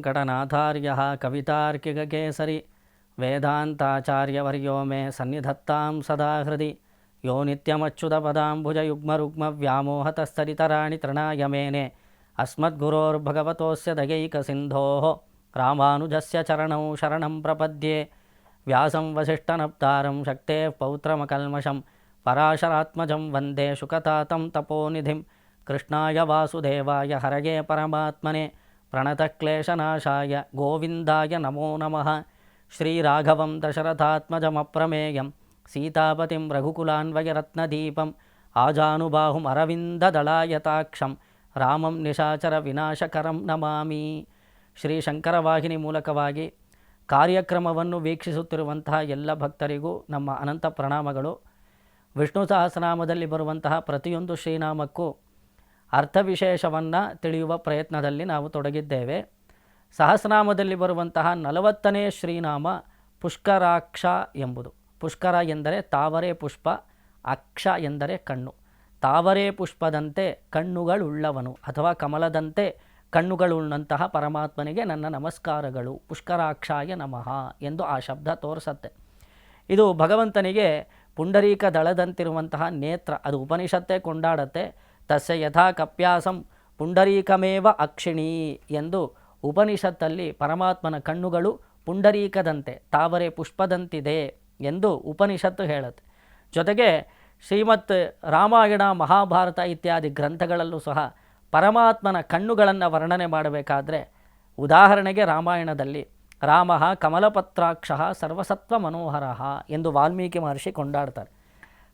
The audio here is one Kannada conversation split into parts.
ವೆಂಕಟನಾಥಾರ್ಯಃ ಕವಿತಾರ್ಕಿಕಕೇಸರಿ ವೇದಾಂತಾಚಾರ್ಯವರ್ಯೋ ಮೇ ಸನ್ನಿಧತ್ತಾಂ ಸದಾ ಹೃದಿ ಯೋ ನಿತ್ಯಮಚ್ಯುತಪದಾಂಬುಜಯುಗ್ಮರುಗ್ಮವ್ಯಾಮೋಹತಸ್ತರಿತರಾಣಿ ತೃಣಾಯ ಮೇನೆ ಅಸ್ಮದ್ಗುರೋರ್ಭಗವತೋಸ್ಯ ದಯೈಕಸಿಂಧೋಃ ರಾಮಾನುಜಸ್ಯ ಚರಣೌ ಶರಣಂ ಪ್ರಪದ್ಯೆ ವ್ಯಾಸಂ ವಸಿಷ್ಠನಪ್ತಾರಂ ಶಕ್ತೇಃ ಪೌತ್ರಮಕಲ್ಮಷಂ ಪರಾಶರಾತ್ಮಜಂ ವಂದೇ ಶುಕತಾತಂ ತಪೋನಿಧಿಂ ಕೃಷ್ಣಾಯ ವಾಸುದೇವಾಯ ಹರಯೇ ಪರಮಾತ್ಮನೆ ಪ್ರಣತಕ್ಲೇಶನಾಶಾಯ ಗೋವಿಂದಾಯ ನಮೋ ನಮಃ ಶ್ರೀರಾಘವಂ ದಶರಥಾತ್ಮಜಮಪ್ರಮೇಯಂ ಸೀತಾಪತಿಂ ರಘುಕುಲಾನ್ವಯರತ್ನದೀಪಂ ಆಜಾನುಬಾಹುಂ ಅರವಿಂದದಳಾಯತಾಕ್ಷಂ ರಾಮಂ ನಿಶಾಚರ ವಿನಾಶಕರಂ ನಮಾಮಿ. ಶ್ರೀ ಶಂಕರವಾಹಿನಿ ಮೂಲಕವಾಗಿ ಕಾರ್ಯಕ್ರಮವನ್ನು ವೀಕ್ಷಿಸುತ್ತಿರುವಂತಹ ಎಲ್ಲ ಭಕ್ತರಿಗೂ ನಮ್ಮ ಅನಂತ ಪ್ರಣಾಮಗಳು. ವಿಷ್ಣು ಸಹಸ್ರನಾಮದಲ್ಲಿ ಬರುವಂತಹ ಪ್ರತಿಯೊಂದು ಶ್ರೀನಾಮಕ್ಕೂ ಅರ್ಥವಿಶೇಷವನ್ನು ತಿಳಿಯುವ ಪ್ರಯತ್ನದಲ್ಲಿ ನಾವು ತೊಡಗಿದ್ದೇವೆ. ಸಹಸ್ರನಾಮದಲ್ಲಿ ಬರುವಂತಹ 40ನೇ ಶ್ರೀನಾಮ ಪುಷ್ಕರಾಕ್ಷ ಎಂಬುದು. ಪುಷ್ಕರ ಎಂದರೆ ತಾವರೆ ಪುಷ್ಪ, ಅಕ್ಷ ಎಂದರೆ ಕಣ್ಣು. ತಾವರೆ ಪುಷ್ಪದಂತೆ ಕಣ್ಣುಗಳುಳ್ಳವನು ಅಥವಾ ಕಮಲದಂತೆ ಕಣ್ಣುಗಳುಳ್ಳಂತಹ ಪರಮಾತ್ಮನಿಗೆ ನನ್ನ ನಮಸ್ಕಾರಗಳು, ಪುಷ್ಕರಾಕ್ಷಾಯ ನಮಃ ಎಂದು ಆ ಶಬ್ದ ತೋರಿಸತ್ತೆ. ಇದು ಭಗವಂತನಿಗೆ ಪುಂಡರೀಕ ದಳದಂತಿರುವಂತಹ ನೇತ್ರ, ಅದು ಉಪನಿಷತ್ತೇ ಕೊಂಡಾಡತ್ತೆ. ತಸ್ಯ ಯಥಾ ಕಪ್ಯಾಸಂ ಪುಂಡರೀಕಮೇವ ಅಕ್ಷಿಣೀ ಎಂದು ಉಪನಿಷತ್ತಲ್ಲಿ ಪರಮಾತ್ಮನ ಕಣ್ಣುಗಳು ಪುಂಡರೀಕದಂತೆ ತಾವರೆ ಪುಷ್ಪದಂತಿದೆ ಎಂದು ಉಪನಿಷತ್ತು ಹೇಳುತ್ತೆ. ಜೊತೆಗೆ ಶ್ರೀಮತ್ ರಾಮಾಯಣ, ಮಹಾಭಾರತ ಇತ್ಯಾದಿ ಗ್ರಂಥಗಳಲ್ಲೂ ಸಹ ಪರಮಾತ್ಮನ ಕಣ್ಣುಗಳನ್ನು ವರ್ಣನೆ ಮಾಡಬೇಕಾದ್ರೆ, ಉದಾಹರಣೆಗೆ ರಾಮಾಯಣದಲ್ಲಿ ರಾಮ ಕಮಲಪತ್ರಾಕ್ಷ ಸರ್ವಸತ್ವ ಮನೋಹರ ಎಂದು ವಾಲ್ಮೀಕಿ ಮಹರ್ಷಿ ಕೊಂಡಾಡ್ತಾರೆ.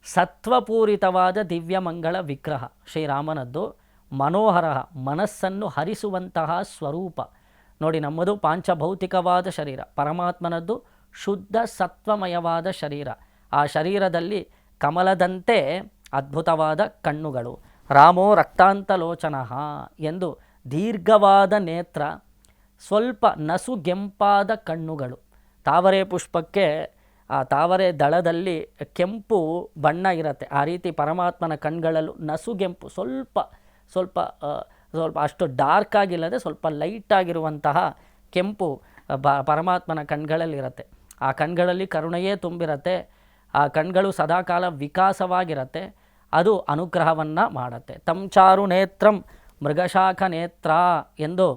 ಸತ್ವಪೂರಿತವಾದ ದಿವ್ಯಮಂಗಳ ವಿಗ್ರಹ ಶ್ರೀರಾಮನದ್ದು. ಮನೋಹರ, ಮನಸ್ಸನ್ನು ಹರಿಸುವಂತಹ ಸ್ವರೂಪ. ನೋಡಿ, ನಮ್ಮದು ಪಾಂಚಭೌತಿಕವಾದ ಶರೀರ, ಪರಮಾತ್ಮನದ್ದು ಶುದ್ಧ ಸತ್ವಮಯವಾದ ಶರೀರ. ಆ ಶರೀರದಲ್ಲಿ ಕಮಲದಂತೆ ಅದ್ಭುತವಾದ ಕಣ್ಣುಗಳು. ರಾಮೋ ರಕ್ತಾಂತಲೋಚನ ಎಂದು ದೀರ್ಘವಾದ ನೇತ್ರ, ಸ್ವಲ್ಪ ನಸುಗೆಂಪಾದ ಕಣ್ಣುಗಳು. ತಾವರೆ ಪುಷ್ಪಕ್ಕೆ ಆ ತಾವರೆ ದಳದಲ್ಲಿ ಕೆಂಪು ಬಣ್ಣ ಇರುತ್ತೆ. ಆ ರೀತಿ ಪರಮಾತ್ಮನ ಕಣ್ಗಳಲ್ಲೂ ನಸುಗೆಂಪು, ಸ್ವಲ್ಪ ಸ್ವಲ್ಪ ಸ್ವಲ್ಪ ಅಷ್ಟು ಡಾರ್ಕ್ ಆಗಿಲ್ಲದೆ ಸ್ವಲ್ಪ ಲೈಟಾಗಿರುವಂತಹ ಕೆಂಪು ಪರಮಾತ್ಮನ ಕಣ್ಗಳಲ್ಲಿರುತ್ತೆ. ಆ ಕಣ್ಗಳಲ್ಲಿ ಕರುಣೆಯೇ ತುಂಬಿರುತ್ತೆ. ಆ ಕಣ್ಗಳು ಸದಾಕಾಲ ವಿಕಾಸವಾಗಿರುತ್ತೆ. ಅದು ಅನುಗ್ರಹವನ್ನು ಮಾಡುತ್ತೆ. ತಂಚಾರು ನೇತ್ರಂ ಮೃಗಶಾಖ ನೇತ್ರ ಎಂದು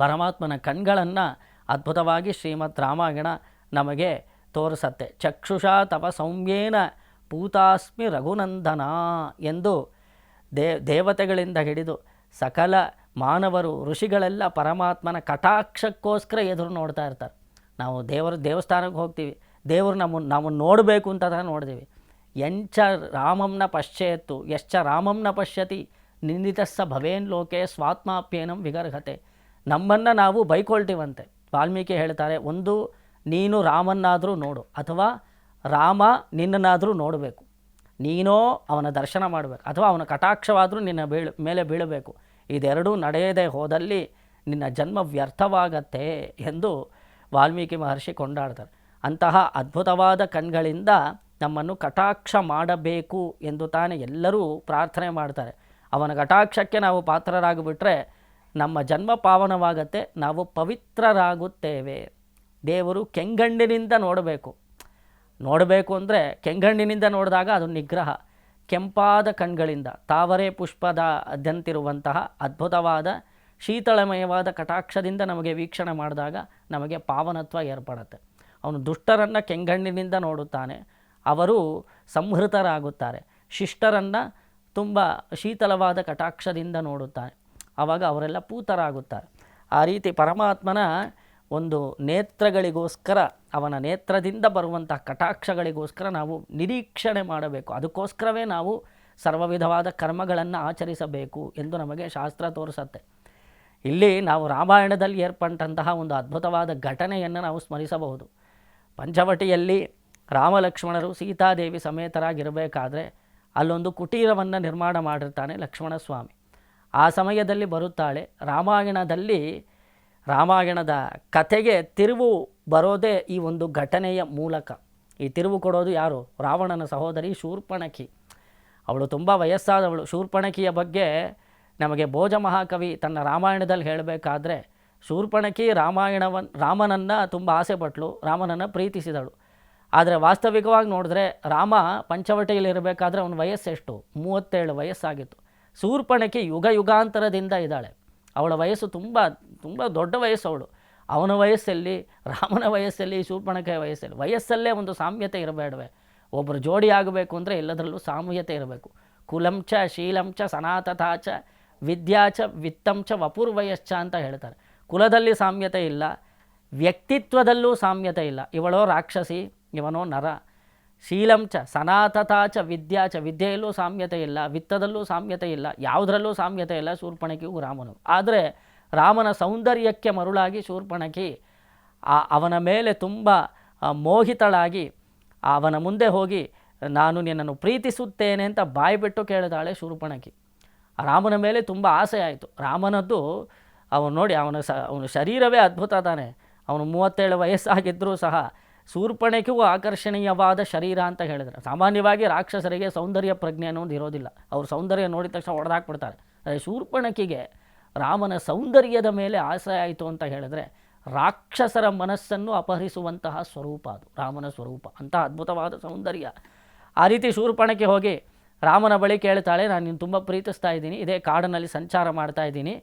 ಪರಮಾತ್ಮನ ಕಣ್ಗಳನ್ನು ಅದ್ಭುತವಾಗಿ ಶ್ರೀಮದ್ ರಾಮಾಯಣ ನಮಗೆ ತೋರಿಸತ್ತೆ. ಚಕ್ಷುಷಾ ತವ ಸೌಮ್ಯೇನ ಪೂತಾಸ್ಮಿ ರಘುನಂದನ ಎಂದು ದೇವತೆಗಳಿಂದ ಹಿಡಿದು ಸಕಲ ಮಾನವರು, ಋಷಿಗಳೆಲ್ಲ ಪರಮಾತ್ಮನ ಕಟಾಕ್ಷಕ್ಕೋಸ್ಕರ ಎದುರು ನೋಡ್ತಾ ಇರ್ತಾರೆ. ನಾವು ದೇವಸ್ಥಾನಕ್ಕೆ ಹೋಗ್ತೀವಿ, ದೇವರು ನಮ್ಮನ್ನು ನೋಡಬೇಕು ಅಂತ ನೋಡ್ತೀವಿ. ಎಂಚ ರಾಮಂನ ಪಶ್ಚೇತ್ತು ಯಶ್ಚ ರಾಮಂನ ಪಶ್ಯತಿ ನಿಂದಿತಸ್ಸ ಭವೇನ್ ಲೋಕೆ ಸ್ವಾತ್ಮಾಪ್ಯೇನಂ ವಿಗರ್ಹತೆ. ನಮ್ಮನ್ನು ನಾವು ಬೈಕೊಳ್ತೀವಂತೆ. ವಾಲ್ಮೀಕಿ ಹೇಳ್ತಾರೆ, ಒಂದು ನೀನು ರಾಮನ್ನಾದರೂ ನೋಡು, ಅಥವಾ ರಾಮ ನಿನ್ನನ್ನಾದರೂ ನೋಡಬೇಕು. ನೀನೋ ಅವನ ದರ್ಶನ ಮಾಡಬೇಕು, ಅಥವಾ ಅವನ ಕಟಾಕ್ಷವಾದರೂ ನಿನ್ನ ಮೇಲೆ ಬೀಳಬೇಕು. ಇದೆರಡೂ ನಡೆಯದೆ ಹೋದಲ್ಲಿ ನಿನ್ನ ಜನ್ಮ ವ್ಯರ್ಥವಾಗತ್ತೆ ಎಂದು ವಾಲ್ಮೀಕಿ ಮಹರ್ಷಿ ಕೊಂಡಾಡ್ತಾರೆ. ಅಂತಹ ಅದ್ಭುತವಾದ ಕಣ್ಗಳಿಂದ ನಮ್ಮನ್ನು ಕಟಾಕ್ಷ ಮಾಡಬೇಕು ಎಂದು ತಾನೇ ಎಲ್ಲರೂ ಪ್ರಾರ್ಥನೆ ಮಾಡ್ತಾರೆ. ಅವನ ಕಟಾಕ್ಷಕ್ಕೆ ನಾವು ಪಾತ್ರರಾಗಿಬಿಟ್ರೆ ನಮ್ಮ ಜನ್ಮ ಪಾವನವಾಗತ್ತೆ, ನಾವು ಪವಿತ್ರರಾಗುತ್ತೇವೆ. ದೇವರು ಕೆಂಗಣ್ಣಿನಿಂದ ನೋಡಬೇಕು ಅಂದರೆ ಕೆಂಗಣ್ಣಿನಿಂದ ನೋಡಿದಾಗ ಅದು ನಿಗ್ರಹ. ಕೆಂಪಾದ ಕಣ್ಗಳಿಂದ ತಾವರೆ ಪುಷ್ಪದಂತಿರುವಂತಹ ಅದ್ಭುತವಾದ ಶೀತಳಮಯವಾದ ಕಟಾಕ್ಷದಿಂದ ನಮಗೆ ವೀಕ್ಷಣೆ ಮಾಡಿದಾಗ ನಮಗೆ ಪಾವನತ್ವ ಏರ್ಪಡುತ್ತೆ. ಅವನು ದುಷ್ಟರನ್ನು ಕೆಂಗಣ್ಣಿನಿಂದ ನೋಡುತ್ತಾನೆ, ಅವರು ಸಂಹೃತರಾಗುತ್ತಾರೆ. ಶಿಷ್ಟರನ್ನು ತುಂಬ ಶೀತಲವಾದ ಕಟಾಕ್ಷದಿಂದ ನೋಡುತ್ತಾನೆ, ಆವಾಗ ಅವರೆಲ್ಲ ಪೂತರಾಗುತ್ತಾರೆ. ಆ ರೀತಿ ಪರಮಾತ್ಮನ ಒಂದು ನೇತ್ರಗಳಿಗೋಸ್ಕರ, ಅವನ ನೇತ್ರದಿಂದ ಬರುವಂಥ ಕಟಾಕ್ಷಗಳಿಗೋಸ್ಕರ ನಾವು ನಿರೀಕ್ಷಣೆ ಮಾಡಬೇಕು. ಅದಕ್ಕೋಸ್ಕರವೇ ನಾವು ಸರ್ವವಿಧವಾದ ಕರ್ಮಗಳನ್ನು ಆಚರಿಸಬೇಕು ಎಂದು ನಮಗೆ ಶಾಸ್ತ್ರ ತೋರಿಸತ್ತೆ. ಇಲ್ಲಿ ನಾವು ರಾಮಾಯಣದಲ್ಲಿ ಏರ್ಪಟ್ಟಂತಹ ಒಂದು ಅದ್ಭುತವಾದ ಘಟನೆಯನ್ನು ನಾವು ಸ್ಮರಿಸಬಹುದು. ಪಂಚವಟಿಯಲ್ಲಿ ರಾಮಲಕ್ಷ್ಮಣರು ಸೀತಾದೇವಿ ಸಮೇತರಾಗಿರಬೇಕಾದ್ರೆ ಅಲ್ಲೊಂದು ಕುಟೀರವನ್ನು ನಿರ್ಮಾಣ ಮಾಡಿರ್ತಾನೆ ಲಕ್ಷ್ಮಣ ಸ್ವಾಮಿ. ಆ ಸಮಯದಲ್ಲಿ ಬರುತ್ತಾಳೆ. ರಾಮಾಯಣದ ಕಥೆಗೆ ತಿರುವು ಬರೋದೇ ಈ ಒಂದು ಘಟನೆಯ ಮೂಲಕ. ಈ ತಿರುವು ಕೊಡೋದು ಯಾರು? ರಾವಣನ ಸಹೋದರಿ ಶೂರ್ಪಣಖಿ. ಅವಳು ತುಂಬ ವಯಸ್ಸಾದವಳು. ಶೂರ್ಪಣಖಿಯ ಬಗ್ಗೆ ನಮಗೆ ಭೋಜ ಮಹಾಕವಿ ತನ್ನ ರಾಮಾಯಣದಲ್ಲಿ ಹೇಳಬೇಕಾದ್ರೆ ಶೂರ್ಪಣಖಿ ರಾಮನನ್ನು ತುಂಬ ಆಸೆ ಪಟ್ಟಳು, ರಾಮನನ್ನು ಪ್ರೀತಿಸಿದಳು. ಆದರೆ ವಾಸ್ತವಿಕವಾಗಿ ನೋಡಿದ್ರೆ ರಾಮ ಪಂಚವಟಿಯಲ್ಲಿರಬೇಕಾದ್ರೆ ಅವನ ವಯಸ್ಸೆಷ್ಟು? 37 ವಯಸ್ಸಾಗಿತ್ತು. ಶೂರ್ಪಣಖಿ ಯುಗಾಂತರದಿಂದ ಇದ್ದಾಳೆ. ಅವಳ ವಯಸ್ಸು ತುಂಬ ತುಂಬ ದೊಡ್ಡ ವಯಸ್ಸು. ಅವನ ವಯಸ್ಸಲ್ಲಿ, ರಾಮನ ವಯಸ್ಸಲ್ಲಿ, ಶೂರ್ಪಣಖಿಯ ವಯಸ್ಸಲ್ಲಿ ವಯಸ್ಸಲ್ಲೇ ಒಂದು ಸಾಮ್ಯತೆ ಇರಬೇಡವೆ? ಒಬ್ಬರು ಜೋಡಿ ಆಗಬೇಕು ಅಂದರೆ ಎಲ್ಲದರಲ್ಲೂ ಸಾಮ್ಯತೆ ಇರಬೇಕು. ಕುಲಂಚ ಶೀಲಂಚ ಸನಾತಥಾಚ ವಿದ್ಯಾಚ ವಿತ್ತಂಚ ವಪುರ್ವಯಶ್ಚ ಅಂತ ಹೇಳ್ತಾರೆ. ಕುಲದಲ್ಲಿ ಸಾಮ್ಯತೆ ಇಲ್ಲ, ವ್ಯಕ್ತಿತ್ವದಲ್ಲೂ ಸಾಮ್ಯತೆ ಇಲ್ಲ. ಇವಳೋ ರಾಕ್ಷಸಿ, ಇವನೋ ನರ. ಶೀಲಂಚ ಸನಾತಥಾಚ ವಿದ್ಯಾಚ, ವಿದ್ಯೆಯಲ್ಲೂ ಸಾಮ್ಯತೆ ಇಲ್ಲ, ವಿತ್ತದಲ್ಲೂ ಸಾಮ್ಯತೆ ಇಲ್ಲ, ಯಾವುದರಲ್ಲೂ ಸಾಮ್ಯತೆ ಇಲ್ಲ ಶೂರ್ಪಣಖಿಗೂ ರಾಮನು. ಆದರೆ ರಾಮನ ಸೌಂದರ್ಯಕ್ಕೆ ಮರುಳಾಗಿ ಶೂರ್ಪಣಖಿ ಅವನ ಮೇಲೆ ತುಂಬ ಮೋಹಿತಳಾಗಿ ಅವನ ಮುಂದೆ ಹೋಗಿ ನಾನು ನಿನ್ನನ್ನು ಪ್ರೀತಿಸುತ್ತೇನೆ ಅಂತ ಬಾಯ್ಬಿಟ್ಟು ಕೇಳಿದಾಳೆ ಶೂರ್ಪಣಖಿ. ರಾಮನ ಮೇಲೆ ತುಂಬ ಆಸೆ ಆಯಿತು. ರಾಮನದ್ದು ಅವನು ನೋಡಿ, ಅವನ ಶರೀರವೇ ಅದ್ಭುತ ತಾನೆ. ಅವನು 37 ವಯಸ್ಸಾಗಿದ್ದರೂ ಸಹ ಶೂರ್ಪಣಖಿಗೂ ಆಕರ್ಷಣೀಯವಾದ ಶರೀರ ಅಂತ ಹೇಳಿದರೆ. ಸಾಮಾನ್ಯವಾಗಿ ರಾಕ್ಷಸರಿಗೆ ಸೌಂದರ್ಯ ಪ್ರಜ್ಞೆ ಅನ್ನೋದು ಇರೋದಿಲ್ಲ. ಅವ್ರ ಸೌಂದರ್ಯ ನೋಡಿದ ತಕ್ಷಣ ಹೊಡೆದಾಕ್ಬಿಡ್ತಾರೆ. ಆದರೆ ಶೂರ್ಪಣಖಿಗೆ ರಾಮನ ಸೌಂದರ್ಯದ ಮೇಲೆ ಆಸೆ ಆಯಿತು ಅಂತ ಹೇಳಿದ್ರೆ ರಾಕ್ಷಸರ ಮನಸ್ಸನ್ನು ಅಪಹರಿಸುವಂತಹ ಸ್ವರೂಪ ಅದು ರಾಮನ ಸ್ವರೂಪ. ಅಂತಹ ಅದ್ಭುತವಾದ ಸೌಂದರ್ಯ. ಆ ರೀತಿ ಶೂರ್ಪಣಖಿ ಹೋಗಿ ರಾಮನ ಬಳಿ ಕೇಳ್ತಾಳೆ, ನಾನು ನಿನ್ನ ತುಂಬ ಪ್ರೀತಿಸ್ತಾ ಇದ್ದೀನಿ, ಇದೇ ಕಾಡಿನಲ್ಲಿ ಸಂಚಾರ ಮಾಡ್ತಾ ಇದ್ದೀನಿ.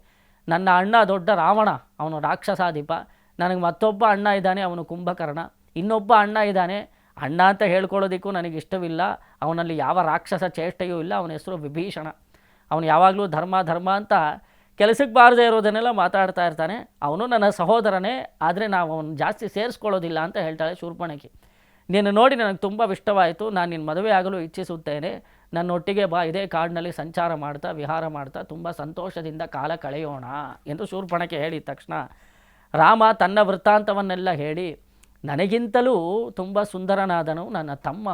ನನ್ನ ಅಣ್ಣ ದೊಡ್ಡ ರಾವಣ, ಅವನು ರಾಕ್ಷಸಾಧಿಪ. ನನಗೆ ಮತ್ತೊಬ್ಬ ಅಣ್ಣ ಇದ್ದಾನೆ, ಅವನು ಕುಂಭಕರ್ಣ. ಇನ್ನೊಬ್ಬ ಅಣ್ಣ ಇದ್ದಾನೆ, ಅಣ್ಣ ಅಂತ ಹೇಳ್ಕೊಳ್ಳೋದಕ್ಕೂ ನನಗಿಷ್ಟವಿಲ್ಲ. ಅವನಲ್ಲಿ ಯಾವ ರಾಕ್ಷಸ ಚೇಷ್ಟೆಯೂ ಇಲ್ಲ. ಅವನ ಹೆಸರು ವಿಭೀಷಣ. ಅವನು ಯಾವಾಗಲೂ ಧರ್ಮ ಅಂತ ಕೆಲಸಕ್ಕೆ ಬಾರದೇ ಇರೋದನ್ನೆಲ್ಲ ಮಾತಾಡ್ತಾ ಇರ್ತಾನೆ. ಅವನು ನನ್ನ ಸಹೋದರನೇ, ಆದರೆ ನಾವು ಅವನು ಜಾಸ್ತಿ ಸೇರಿಸ್ಕೊಳ್ಳೋದಿಲ್ಲ ಅಂತ ಹೇಳ್ತಾಳೆ ಶೂರ್ಪಣಖಿ. ನೀನು ನೋಡಿ ನನಗೆ ತುಂಬ ಇಷ್ಟವಾಯಿತು, ನಾನು ನಿನ್ನ ಮದುವೆ ಆಗಲು ಇಚ್ಛಿಸುತ್ತೇನೆ, ನನ್ನೊಟ್ಟಿಗೆ ಬಾ, ಇದೇ ಕಾಡಿನಲ್ಲಿ ಸಂಚಾರ ಮಾಡ್ತಾ ವಿಹಾರ ಮಾಡ್ತಾ ತುಂಬ ಸಂತೋಷದಿಂದ ಕಾಲ ಕಳೆಯೋಣ ಎಂದು ಶೂರ್ಪಣಖಿ ಹೇಳಿದ ತಕ್ಷಣ ರಾಮ ತನ್ನ ವೃತ್ತಾಂತವನ್ನೆಲ್ಲ ಹೇಳಿ, ನನಗಿಂತಲೂ ತುಂಬ ಸುಂದರನಾದನು ನನ್ನ ತಮ್ಮ,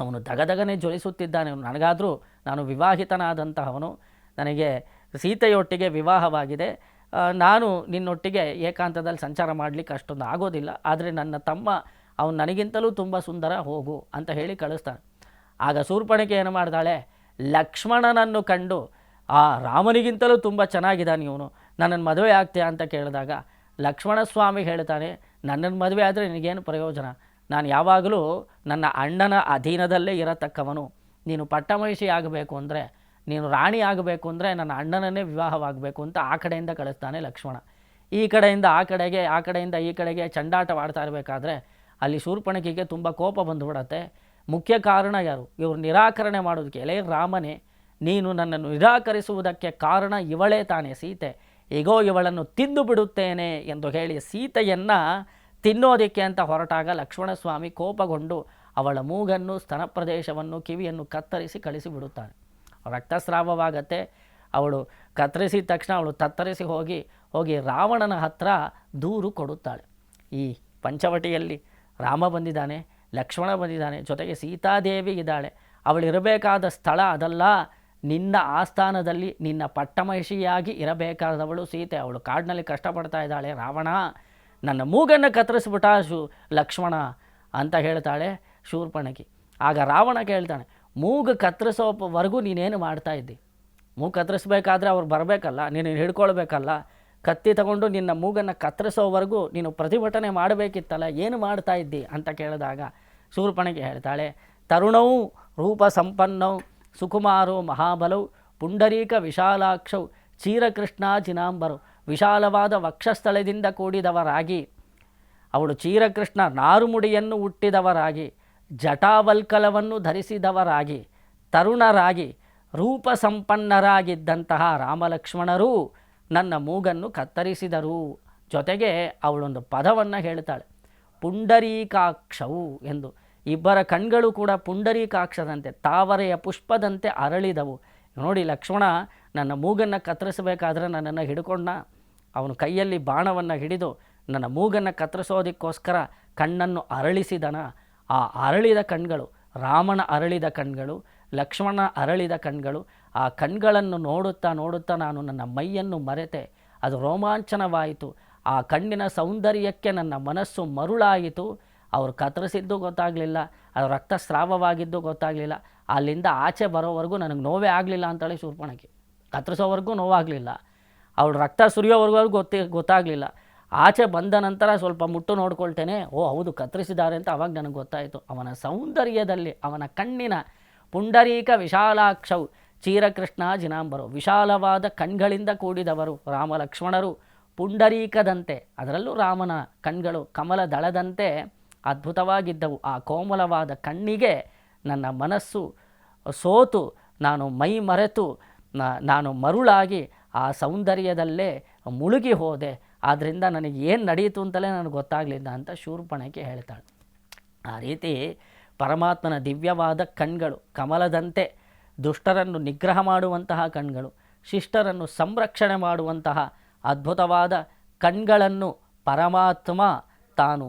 ಅವನು ದಗದಗನೆ ಜ್ವಲಿಸುತ್ತಿದ್ದಾನೆ. ನನಗಾದರೂ ನಾನು ವಿವಾಹಿತನಾದಂತಹವನು, ನನಗೆ ಸೀತೆಯೊಟ್ಟಿಗೆ ವಿವಾಹವಾಗಿದೆ, ನಾನು ನಿನ್ನೊಟ್ಟಿಗೆ ಏಕಾಂತದಲ್ಲಿ ಸಂಚಾರ ಮಾಡಲಿಕ್ಕೆ ಅಷ್ಟೊಂದು ಆಗೋದಿಲ್ಲ, ಆದರೆ ನನ್ನ ತಮ್ಮ ಅವನು ನನಗಿಂತಲೂ ತುಂಬ ಸುಂದರ, ಹೋಗು ಅಂತ ಹೇಳಿ ಕಳಿಸ್ತಾನೆ. ಆಗ ಶೂರ್ಪಣಖಿ ಏನು ಮಾಡ್ತಾಳೆ, ಲಕ್ಷ್ಮಣನನ್ನು ಕಂಡು ರಾಮನಿಗಿಂತಲೂ ತುಂಬ ಚೆನ್ನಾಗಿದ್ದಾನೆ ಇವನು, ನನ್ನನ್ನು ಮದುವೆ ಆಗ್ತೀಯಾ ಅಂತ ಕೇಳಿದಾಗ ಲಕ್ಷ್ಮಣ ಸ್ವಾಮಿ ಹೇಳ್ತಾನೆ, ನನ್ನನ್ನು ಮದುವೆ ಆದರೆ ನಿನಗೇನು ಪ್ರಯೋಜನ, ನಾನು ಯಾವಾಗಲೂ ನನ್ನ ಅಣ್ಣನ ಅಧೀನದಲ್ಲೇ ಇರತಕ್ಕವನು, ನೀನು ಪಟ್ಟಮಹಿಷಿ ಆಗಬೇಕು ಅಂದರೆ, ನೀನು ರಾಣಿ ಆಗಬೇಕು ಅಂದರೆ ನನ್ನ ಅಣ್ಣನನ್ನೇ ವಿವಾಹವಾಗಬೇಕು ಅಂತ ಆ ಕಡೆಯಿಂದ ಕಳಿಸ್ತಾನೆ ಲಕ್ಷ್ಮಣ. ಈ ಕಡೆಯಿಂದ ಆ ಕಡೆಗೆ, ಆ ಕಡೆಯಿಂದ ಈ ಕಡೆಗೆ ಚಂಡಾಟವಾಡ್ತಾ ಇರಬೇಕಾದ್ರೆ ಅಲ್ಲಿ ಶೂರ್ಪಣಖಿಗೆ ತುಂಬ ಕೋಪ ಬಂದುಬಿಡತ್ತೆ. ಮುಖ್ಯ ಕಾರಣ ಯಾರು? ಇವರು ನಿರಾಕರಣೆ ಮಾಡೋದಕ್ಕೆ. ಎಲೆ ರಾಮನೇ, ನೀನು ನನ್ನನ್ನು ನಿರಾಕರಿಸುವುದಕ್ಕೆ ಕಾರಣ ಇವಳೇ ತಾನೇ ಸೀತೆ, ಈಗೋ ಇವಳನ್ನು ತಿಂದು ಬಿಡುತ್ತೇನೆ ಎಂದು ಹೇಳಿ ಸೀತೆಯನ್ನು ತಿನ್ನೋದಕ್ಕೆ ಅಂತ ಹೊರಟಾಗ ಲಕ್ಷ್ಮಣಸ್ವಾಮಿ ಕೋಪಗೊಂಡು ಅವಳ ಮೂಗನ್ನು, ಸ್ತನ ಪ್ರದೇಶವನ್ನು, ಕಿವಿಯನ್ನು ಕತ್ತರಿಸಿ ಕಳಿಸಿಬಿಡುತ್ತಾನೆ. ರಕ್ತಸ್ರಾವವಾಗತ್ತೆ. ಅವಳು ಕತ್ತರಿಸಿದ ತಕ್ಷಣ ಅವಳು ತತ್ತರಿಸಿ ಹೋಗಿ ರಾವಣನ ಹತ್ರ ದೂರು ಕೊಡುತ್ತಾಳೆ. ಈ ಪಂಚವಟಿಯಲ್ಲಿ ರಾಮ ಬಂದಿದ್ದಾನೆ, ಲಕ್ಷ್ಮಣ ಬಂದಿದ್ದಾನೆ, ಜೊತೆಗೆ ಸೀತಾದೇವಿ ಇದ್ದಾಳೆ, ಅವಳಿರಬೇಕಾದ ಸ್ಥಳ ಅದಲ್ಲ, ನಿನ್ನ ಆಸ್ಥಾನದಲ್ಲಿ ನಿನ್ನ ಪಟ್ಟಮಹಿಷಿಯಾಗಿ ಇರಬೇಕಾದವಳು ಸೀತೆ, ಅವಳು ಕಾಡಿನಲ್ಲಿ ಕಷ್ಟಪಡ್ತಾ ಇದ್ದಾಳೆ. ರಾವಣ ನನ್ನ ಮೂಗನ್ನು ಕತ್ತರಿಸ್ಬಿಟ್ಟ ಲಕ್ಷ್ಮಣ ಅಂತ ಹೇಳ್ತಾಳೆ ಶೂರ್ಪಣಖಿ. ಆಗ ರಾವಣ ಕೇಳ್ತಾನೆ, ಮೂಗು ಕತ್ತರಿಸೋವರೆಗೂ ನೀನೇನು ಮಾಡ್ತಾ ಇದ್ದಿ? ಮೂಗು ಕತ್ತರಿಸ್ಬೇಕಾದ್ರೆ ಅವ್ರು ಬರಬೇಕಲ್ಲ, ನೀನು ಹಿಡ್ಕೊಳ್ಬೇಕಲ್ಲ, ಕತ್ತಿ ತಗೊಂಡು ನಿನ್ನ ಮೂಗನ್ನು ಕತ್ತರಿಸೋವರೆಗೂ ನೀನು ಪ್ರತಿಭಟನೆ ಮಾಡಬೇಕಿತ್ತಲ್ಲ, ಏನು ಮಾಡ್ತಾ ಇದ್ದಿ ಅಂತ ಕೇಳಿದಾಗ ಶೂರ್ಪಣಖಿ ಹೇಳ್ತಾಳೆ, ತರುಣೌ ರೂಪ ಸಂಪನ್ನೌ ಸುಕುಮಾರೋ ಮಹಾಬಲೌ ಪುಂಡರೀಕ ವಿಶಾಲಾಕ್ಷೌ ಚೀರಕೃಷ್ಣ ಜಿನಾಂಬರು. ವಿಶಾಲವಾದ ವಕ್ಷಸ್ಥಳದಿಂದ ಕೂಡಿದವರಾಗಿ, ಅವಳು ಚೀರಕೃಷ್ಣ ನಾರುಮುಡಿಯನ್ನು ಹುಟ್ಟಿದವರಾಗಿ, ಜಟಾವಲ್ಕಲವನ್ನು ಧರಿಸಿದವರಾಗಿ, ತರುಣರಾಗಿ, ರೂಪ ಸಂಪನ್ನರಾಗಿದ್ದಂತಹ ರಾಮಲಕ್ಷ್ಮಣರು ನನ್ನ ಮೂಗನ್ನು ಕತ್ತರಿಸಿದರು. ಜೊತೆಗೆ ಅವಳೊಂದು ಪದವನ್ನು ಹೇಳ್ತಾಳೆ, ಪುಂಡರೀಕಾಕ್ಷವು ಎಂದು. ಇಬ್ಬರ ಕಣ್ಗಳು ಕೂಡ ಪುಂಡರೀಕಾಕ್ಷದಂತೆ, ತಾವರೆಯ ಪುಷ್ಪದಂತೆ ಅರಳಿದವು. ನೋಡಿ, ಲಕ್ಷ್ಮಣ ನನ್ನ ಮೂಗನ್ನು ಕತ್ತರಿಸಬೇಕಾದ್ರೆ ನನ್ನನ್ನು ಹಿಡ್ಕೊಂಡ, ಅವನು ಕೈಯಲ್ಲಿ ಬಾಣವನ್ನು ಹಿಡಿದು ನನ್ನ ಮೂಗನ್ನು ಕತ್ತರಿಸೋದಕ್ಕೋಸ್ಕರ ಕಣ್ಣನ್ನು ಅರಳಿಸಿದನ. ಆ ಅರಳಿದ ಕಣ್ಗಳು ರಾಮನ ಅರಳಿದ ಕಣ್ಗಳು, ಲಕ್ಷ್ಮಣ ಅರಳಿದ ಕಣ್ಗಳು. ಆ ಕಣ್ಗಳನ್ನು ನೋಡುತ್ತಾ ನಾನು ನನ್ನ ಮೈಯನ್ನು ಮರೆತೆ. ಅದು ರೋಮಾಂಚನವಾಯಿತು. ಆ ಕಣ್ಣಿನ ಸೌಂದರ್ಯಕ್ಕೆ ನನ್ನ ಮನಸ್ಸು ಮರುಳಾಯಿತು. ಅವರು ಕತ್ತರಿಸಿದ್ದು ಗೊತ್ತಾಗಲಿಲ್ಲ, ಅದು ರಕ್ತಸ್ರಾವವಾಗಿದ್ದು ಗೊತ್ತಾಗಲಿಲ್ಲ. ಅಲ್ಲಿಂದ ಆಚೆ ಬರೋವರೆಗೂ ನನಗೆ ನೋವೇ ಆಗಲಿಲ್ಲ ಅಂತೇಳಿ ಶೂರ್ಪಣಖಿ. ಕತ್ತರಿಸೋವರೆಗೂ ನೋವಾಗಲಿಲ್ಲ. ಅವಳು ರಕ್ತ ಸುರಿಯೋವರೆಗೂ ಗೊತ್ತಾಗಲಿಲ್ಲ. ಆಚೆ ಬಂದ ನಂತರ ಸ್ವಲ್ಪ ಮುಟ್ಟು ನೋಡ್ಕೊಳ್ತೇನೆ, ಓ ಹೌದು ಕತ್ತರಿಸಿದ್ದಾರೆ ಅಂತ ಅವಾಗ ನನಗೆ ಗೊತ್ತಾಯಿತು. ಅವನ ಸೌಂದರ್ಯದಲ್ಲಿ, ಅವನ ಕಣ್ಣಿನ ಪುಂಡರೀಕ ವಿಶಾಲಾಕ್ಷವು ಚೀರಕೃಷ್ಣ ಜಿನಾಂಬರು, ವಿಶಾಲವಾದ ಕಣ್ಗಳಿಂದ ಕೂಡಿದವರು ರಾಮ ಲಕ್ಷ್ಮಣರು. ಪುಂಡರೀಕದಂತೆ, ಅದರಲ್ಲೂ ರಾಮನ ಕಣ್ಗಳು ಕಮಲ ದಳದಂತೆ ಅದ್ಭುತವಾಗಿದ್ದವು. ಆ ಕೋಮಲವಾದ ಕಣ್ಣಿಗೆ ನನ್ನ ಮನಸ್ಸು ಸೋತು ನಾನು ಮೈ ಮರೆತು ನಾನು ಮರುಳಾಗಿ ಆ ಸೌಂದರ್ಯದಲ್ಲೇ ಮುಳುಗಿ ಹೋದೆ. ಆದ್ದರಿಂದ ನನಗೆ ಏನು ನಡೆಯಿತು ಅಂತಲೇ ನನಗೆ ಗೊತ್ತಾಗಲಿಲ್ಲ ಅಂತ ಶೂರ್ಪಣಖಿ ಹೇಳ್ತಾಳೆ. ಆ ರೀತಿ ಪರಮಾತ್ಮನ ದಿವ್ಯವಾದ ಕಣ್ಗಳು ಕಮಲದಂತೆ, ದುಷ್ಟರನ್ನು ನಿಗ್ರಹ ಮಾಡುವಂತಹ ಕಣ್ಗಳು, ಶಿಷ್ಟರನ್ನು ಸಂರಕ್ಷಣೆ ಮಾಡುವಂತಹ ಅದ್ಭುತವಾದ ಕಣ್ಗಳನ್ನು ಪರಮಾತ್ಮ ತಾನು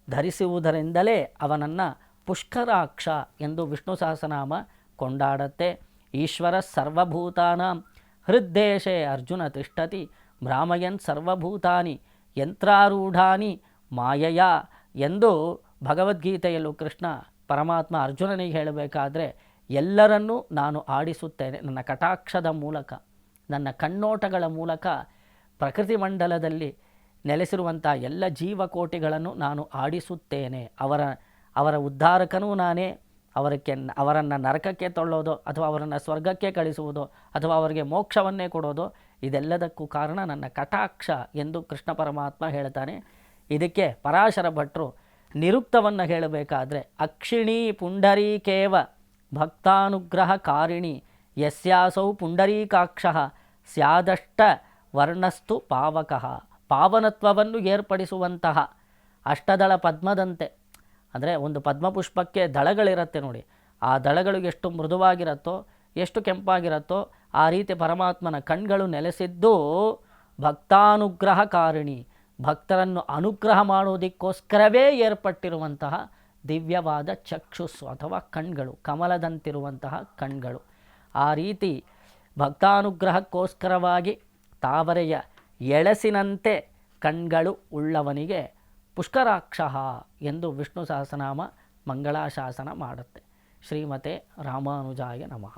ಧರಿಸುವುದರಿಂದಲೇ ಅವನನ್ನು ಪುಷ್ಕರಾಕ್ಷ ಎಂದು ವಿಷ್ಣು ಸಹಸ್ರನಾಮ ಕೊಂಡಾಡತ್ತೆ. ಈಶ್ವರ ಸರ್ವಭೂತಾನಾಂ ಹೃದ್ದೇಶೇ ಅರ್ಜುನ ತಿಷ್ಠತಿ ಭ್ರಾಮಯನ್ ಸರ್ವಭೂತಾನಿ ಯಂತ್ರಾರೂಢಾನಿ ಮಾಯಯ ಎಂದು ಭಗವದ್ಗೀತೆಯಲ್ಲೂ ಕೃಷ್ಣ ಪರಮಾತ್ಮ ಅರ್ಜುನನಿಗೆ ಹೇಳಬೇಕಾದ್ರೆ, ಎಲ್ಲರನ್ನೂ ನಾನು ಆಡಿಸುತ್ತೇನೆ ನನ್ನ ಕಟಾಕ್ಷದ ಮೂಲಕ, ನನ್ನ ಕಣ್ಣೋಟಗಳ ಮೂಲಕ ಪ್ರಕೃತಿ ಮಂಡಲದಲ್ಲಿ ನೆಲೆಸಿರುವಂಥ ಎಲ್ಲ ಜೀವಕೋಟಿಗಳನ್ನು ನಾನು ಆಡಿಸುತ್ತೇನೆ. ಅವರ ಉದ್ಧಾರಕನೂ ನಾನೇ. ಅವರನ್ನು ನರಕಕ್ಕೆ ತಳ್ಳೋದು ಅಥವಾ ಅವರನ್ನು ಸ್ವರ್ಗಕ್ಕೆ ಕಳಿಸುವುದು ಅಥವಾ ಅವರಿಗೆ ಮೋಕ್ಷವನ್ನೇ ಕೊಡೋದು, ಇದೆಲ್ಲದಕ್ಕೂ ಕಾರಣ ನನ್ನ ಕಟಾಕ್ಷ ಎಂದು ಕೃಷ್ಣ ಪರಮಾತ್ಮ ಹೇಳ್ತಾನೆ. ಇದಕ್ಕೆ ಪರಾಶರ ಭಟ್ರು ನಿರುಕ್ತವನ್ನು ಹೇಳಬೇಕಾದ್ರೆ, ಅಕ್ಷಿಣೀ ಪುಂಡರೀಕೇವ ಭಕ್ತಾನುಗ್ರಹ ಕಾರಿಣಿ ಯಸ್ಯಾಸೌ ಪುಂಡರೀಕಾಕ್ಷ ಸ್ಯಾದಷ್ಟ ವರ್ಣಸ್ತು ಪಾವಕಃ. ಪಾವನತ್ವವನ್ನು ಏರ್ಪಡಿಸುವಂತಹ ಅಷ್ಟದಳ ಪದ್ಮದಂತೆ, ಅಂದರೆ ಒಂದು ಪದ್ಮಪುಷ್ಪಕ್ಕೆ ದಳಗಳಿರುತ್ತೆ ನೋಡಿ, ಆ ದಳಗಳು ಎಷ್ಟು ಮೃದುವಾಗಿರುತ್ತೋ, ಎಷ್ಟು ಕೆಂಪಾಗಿರುತ್ತೋ ಆ ರೀತಿ ಪರಮಾತ್ಮನ ಕಣ್ಗಳು ನೆಲೆಸಿದ್ದು ಭಕ್ತಾನುಗ್ರಹ ಕಾರಿಣಿ, ಭಕ್ತರನ್ನು ಅನುಗ್ರಹ ಮಾಡೋದಕ್ಕೋಸ್ಕರವೇ ಏರ್ಪಟ್ಟಿರುವಂತಹ ದಿವ್ಯವಾದ ಚಕ್ಷುಸ್ಸು ಅಥವಾ ಕಣ್ಗಳು, ಕಮಲದಂತಿರುವಂತಹ ಕಣ್ಗಳು. ಆ ರೀತಿ ಭಕ್ತಾನುಗ್ರಹಕ್ಕೋಸ್ಕರವಾಗಿ ತಾವರೆಯ ಎಳಸಿನಂತೆ ಕಣ್ಗಳು ಉಳ್ಳವನಿಗೆ ಪುಷ್ಕರಾಕ್ಷ ಎಂದು ವಿಷ್ಣು ಸಹಸ್ರನಾಮ ಮಂಗಳಾಶಾಸನ ಮಾಡುತ್ತೆ. ಶ್ರೀಮತೆ ರಾಮಾನುಜಾಯ ನಮಃ.